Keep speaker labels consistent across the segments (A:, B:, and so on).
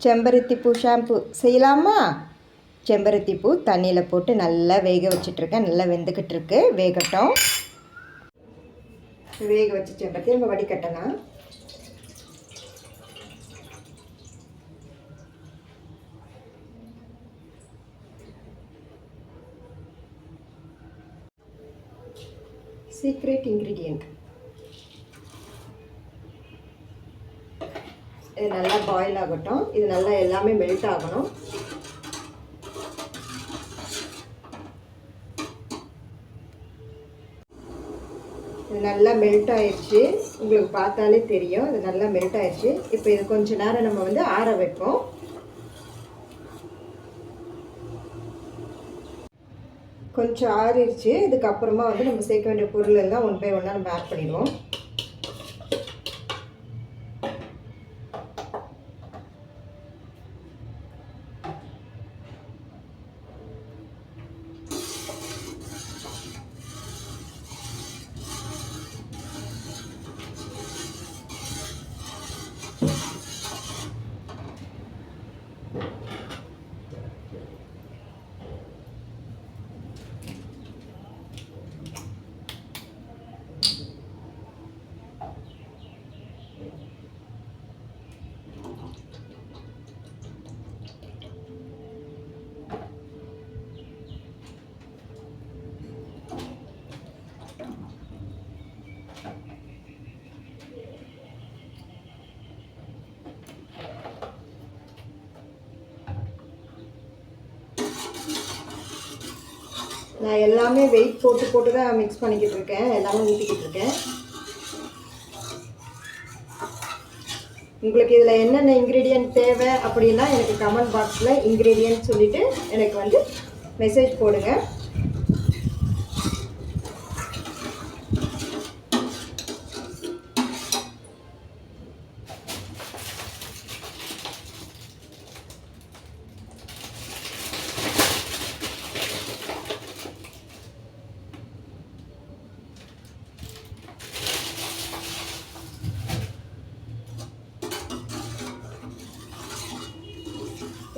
A: செம்பருத்தி பூ ஷாம்பு செய்யலாமா? செம்பருத்தி பூ தண்ணியில் போட்டு நல்லா வேக வச்சிட்ருக்கேன். நல்லா வெந்துக்கிட்டு இருக்கு. வேகட்டும். வேக வச்சு செம்பருத்தி நம்ம வடிகட்டலாம். சீக்ரெட் இன்க்ரீடியன்ட் இது நல்லா பாயில் ஆகட்டும். இது நல்லா எல்லாமே மெல்ட் ஆகணும். இது நல்லா மெல்ட் ஆயிடுச்சு. உங்களுக்கு பார்த்தாலே தெரியும் இது நல்லா மெல்ட் ஆயிடுச்சு. இப்போ இது கொஞ்ச நேரம் நம்ம வந்து ஆற வைப்போம். கொஞ்சம் ஆறிடுச்சு. இதுக்கப்புறமா வந்து நம்ம சேர்க்க வேண்டிய பொருள் எல்லாம் ஒன் பை ஒன்னாக நம்ம ஆட் பண்ணிடுவோம். நான் எல்லாமே வெயிட் போட்டு தான் மிக்ஸ் பண்ணிக்கிட்டு இருக்கேன். எல்லாமே ஊற்றிக்கிட்டு இருக்கேன். உங்களுக்கு இதில் என்னென்ன இன்க்ரீடியன்ட் தேவை அப்படின்னா எனக்கு கமெண்ட் பாக்ஸில் இன்க்ரீடியன்ட் சொல்லிவிட்டு எனக்கு வந்து மெசேஜ் போடுங்க.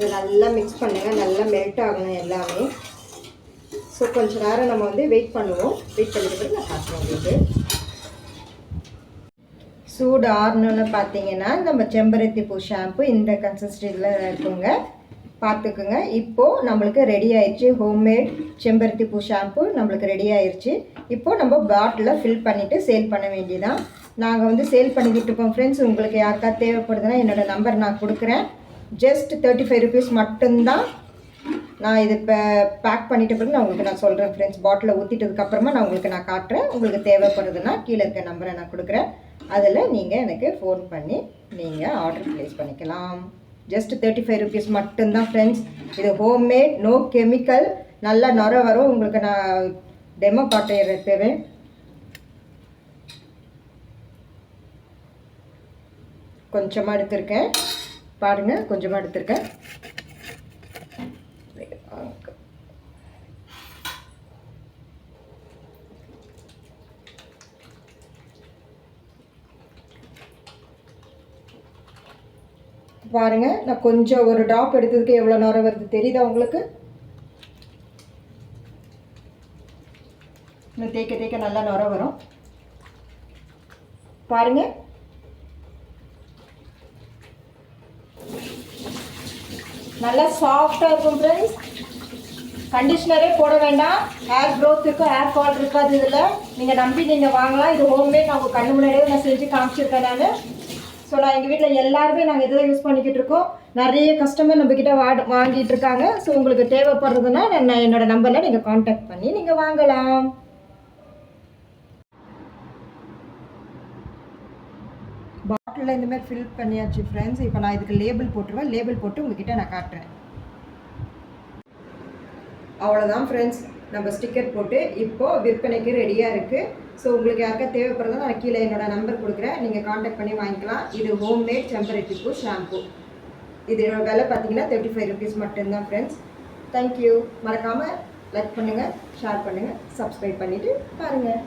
A: இது நல்லா மிக்ஸ் பண்ணுங்கள். நல்லா மெல்ட் ஆகணும் எல்லாமே. ஸோ கொஞ்சம் நேரம் நம்ம வந்து வெயிட் பண்ணுவோம். வெயிட் பண்ணிட்டு நான் காட்டுறேன் உங்களுக்கு. சூடு ஆறணுன்னு பார்த்தீங்கன்னா நம்ம செம்பருத்தி பூ ஷாம்பு இந்த கன்சிஸ்டன்சியில் இருக்குங்க. பார்த்துக்குங்க. இப்போது நம்மளுக்கு ரெடி ஆயிடுச்சு. ஹோம்மேட் செம்பருத்தி பூ ஷாம்பு நம்மளுக்கு ரெடி ஆயிடுச்சு. இப்போது நம்ம பாட்டிலில் ஃபில் பண்ணிவிட்டு சேல் பண்ண வேண்டியதான். நாங்கள் வந்து சேல் பண்ணிக்கிட்டு இருக்கோம் ஃப்ரெண்ட்ஸ். உங்களுக்கு யாருக்கா தேவைப்படுதுன்னா என்னோடய நம்பர் நான் கொடுக்குறேன். ஜஸ்ட் 35 rupees மட்டும்தான். நான் இது இப்போ பேக் பண்ணிட்ட பிறகு நான் உங்களுக்கு நான் சொல்கிறேன் ஃப்ரெண்ட்ஸ். பாட்டிலில் ஊற்றிட்டதுக்கப்புறமா நான் உங்களுக்கு நான் காட்டுறேன். உங்களுக்கு தேவைப்படுதுன்னா கீழே இருக்க நம்பரை நான் கொடுக்குறேன். அதில் நீங்கள் எனக்கு ஃபோன் பண்ணி நீங்கள் ஆர்டர் ப்ளேஸ் பண்ணிக்கலாம். ஜஸ்ட் 35 rupees மட்டும்தான் ஃப்ரெண்ட்ஸ். இது ஹோம்மேட், நோ கெமிக்கல். நல்லா நுர வரும். உங்களுக்கு நான் டெமோ காட்டுறேன். கொஞ்சமாக எடுத்திருக்கேன் பாருங்கள். கொஞ்சமாக எடுத்திருக்கேன். பாருங்கள், நான் கொஞ்சம் ஒரு ட்ராப் எடுத்ததுக்கு எவ்வளோ நேரம் வருது தெரியுதா உங்களுக்கு? இன்னும் தேய்க்க தேய்க்க நல்லா நுர வரும். பாருங்கள். நல்லா சாஃப்டாக இருக்கும் ஃப்ரெண்ட்ஸ். கண்டிஷ்னரே போட வேண்டாம். ஹேர் க்ரோத் இருக்கும், ஹேர் ஃபால் இருக்காது. இதில் நீங்கள் நம்பி நீங்கள் வாங்கலாம். இது ஹோம்மேட். நான் உங்கள் கண்ணு முன்னாடியே நான் செஞ்சு காமிச்சிருக்கேன் நான். ஸோ நான் எங்கள் வீட்டில் எல்லாருமே நாங்கள் இதை யூஸ் பண்ணிக்கிட்டு இருக்கோம். நிறைய கஸ்டமர் நம்மக்கிட்ட வாங்கிட்டு இருக்காங்க. ஸோ உங்களுக்கு தேவைப்படுறதுன்னா நான் என்னோடய நம்பரில் நீங்கள் காண்டாக்ட் பண்ணி நீங்கள் வாங்கலாம். பாட்டிலில் இந்தமாதிரி ஃபில் பண்ணியாச்சு ஃப்ரெண்ட்ஸ். இப்போ நான் இதுக்கு லேபிள் போட்டுருவேன். லேபிள் போட்டு உங்ககிட்ட நான் காட்டுறேன். அவ்வளோதான் ஃப்ரெண்ட்ஸ். நம்ம ஸ்டிக்கர் போட்டு இப்போது விற்பனைக்கு ரெடியாக இருக்குது. ஸோ உங்களுக்கு யாருக்கா தேவைப்படுறதா நான் கீழே என்னோடய நம்பர் கொடுக்குறேன். நீங்கள் காண்டாக்ட் பண்ணி வாங்கிக்கலாம். இது ஹோம்மேட் செம்பருத்தி பூ ஷாம்பு. இதோட விலை பார்த்தீங்கன்னா 35 rupees மட்டும்தான் ஃப்ரெண்ட்ஸ். தேங்க்யூ. மறக்காமல் லைக் பண்ணுங்கள், ஷேர் பண்ணுங்கள், சப்ஸ்கிரைப் பண்ணிவிட்டு பாருங்கள்.